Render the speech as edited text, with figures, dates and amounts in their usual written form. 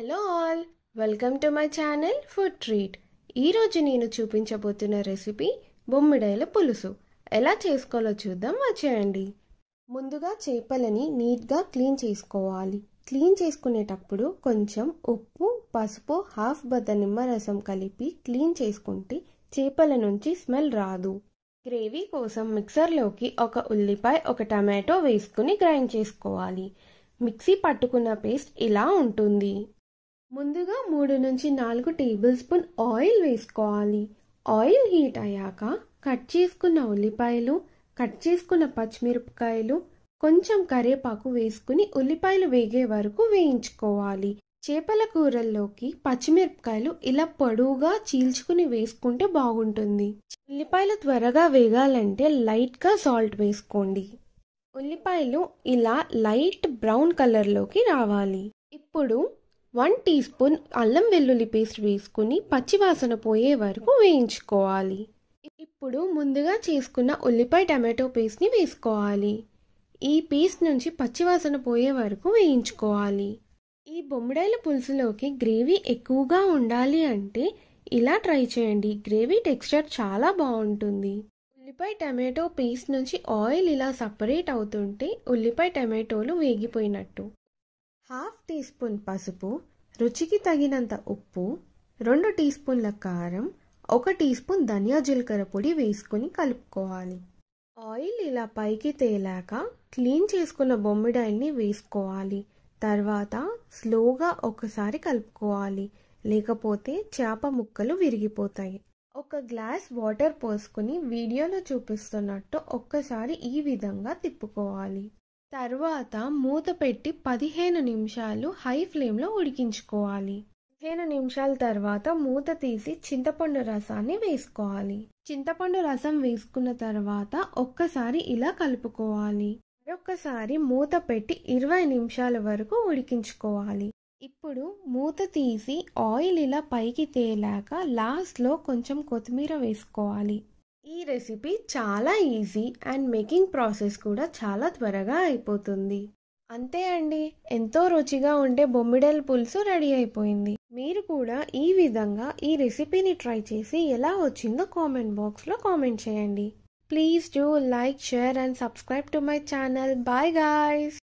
Hello all, welcome to my channel food treat. ఈరోజు నేను చూపించబోతున్న recipe బొమ్మిడాయల పులుసు. ఎలా చేసుకోవాలో చూద్దాం, వచ్చేయండి. ముందుగా చేపలని నీట్గా క్లీన్ చేసుకోవాలి. క్లీన్ చేసుకునేటప్పుడు కొంచెం ఉప్పు, పసుపు, హాఫ్ బద్ద నిమ్మరసం కలిపి క్లీన్ చేసుకుంటే చేపల నుంచి స్మెల్ రాదు. గ్రేవీ కోసం మిక్సర్లోకి ఒక ఉల్లిపాయ, ఒక టమాటో వేసుకుని గ్రైండ్ చేసుకోవాలి. మిక్సీ పట్టుకున్న పేస్ట్ ఇలా ఉంటుంది. ముందుగా 3 నుంచి 4 టేబుల్ స్పూన్ ఆయిల్ వేసుకోవాలి. ఆయిల్ హీట్ అయ్యాక కట్ చేసుకున్న ఉల్లిపాయలు, కట్ చేసుకున్న పచ్చిమిరపకాయలు, కొంచెం కరివేపాకు వేసుకుని ఉల్లిపాయలు వేగే వరకు వేయించుకోవాలి. చేపల కూరల్లోకి పచ్చిమిరపకాయలు ఇలా పొడవుగా చీల్చుకుని వేసుకుంటే బాగుంటుంది. ఉల్లిపాయలు త్వరగా వేగాలంటే లైట్గా సాల్ట్ వేసుకోండి. ఉల్లిపాయలు ఇలా లైట్ బ్రౌన్ కలర్లోకి రావాలి. ఇప్పుడు 1 టీ స్పూన్ అల్లం వెల్లుల్లి పేస్ట్ వేసుకుని పచ్చివాసన పోయే వరకు వేయించుకోవాలి. ఇప్పుడు ముందుగా చేసుకున్న ఉల్లిపాయ టమాటో పేస్ట్ని వేసుకోవాలి. ఈ పేస్ట్ నుంచి పచ్చివాసన పోయే వరకు వేయించుకోవాలి. ఈ బొమ్మిడాయల పులుసులోకి గ్రేవీ ఎక్కువగా ఉండాలి అంటే ఇలా ట్రై చేయండి. గ్రేవీ టెక్స్చర్ చాలా బాగుంటుంది. ఉల్లిపాయ టమాటో పేస్ట్ నుంచి ఆయిల్ ఇలా సపరేట్ అవుతుంటే ఉల్లిపాయ టమాటోలు వేగిపోయినట్టు. హాఫ్ టీ స్పూన్ పసుపు, రుచికి తగినంత ఉప్పు, 2 టీ స్పూన్ల కారం, 1 టీ స్పూన్ ధనియా జీలకర్ర పొడి వేసుకుని కలుపుకోవాలి. ఆయిల్ ఇలా పైకి తేలాక క్లీన్ చేసుకున్న బొమ్మిడాయల్ని వేసుకోవాలి. తర్వాత స్లోగా ఒకసారి కలుపుకోవాలి, లేకపోతే చేప ముక్కలు విరిగిపోతాయి. 1 గ్లాస్ వాటర్ పోసుకుని వీడియోలో చూపిస్తున్నట్టు ఒక్కసారి ఈ విధంగా తిప్పుకోవాలి. తర్వాత మూత పెట్టి 15 నిమిషాలు హై ఫ్లేమ్లో ఉడికించుకోవాలి. 15 నిమిషాల తర్వాత మూత తీసి చింతపండు రసాన్ని వేసుకోవాలి. చింతపండు రసం వేసుకున్న తర్వాత ఒక్కసారి ఇలా కలుపుకోవాలి. మరొకసారి మూత పెట్టి 20 నిమిషాల వరకు ఉడికించుకోవాలి. ఇప్పుడు మూత తీసి ఆయిల్ ఇలా పైకి తేలాక లాస్ట్లో కొంచెం కొత్తిమీర వేసుకోవాలి. ఈ రెసిపీ చాలా ఈజీ అండ్ మేకింగ్ ప్రాసెస్ కూడా చాలా త్వరగా అయిపోతుంది. అంతే అండి, ఎంతో రుచిగా ఉండే బొమ్మిడాయల పులుసు రెడీ అయిపోయింది. మీరు కూడా ఈ విధంగా ఈ రెసిపీని ట్రై చేసి ఎలా వచ్చిందో కామెంట్ బాక్స్లో కామెంట్ చేయండి. Please do like, share and subscribe to my channel. Bye guys.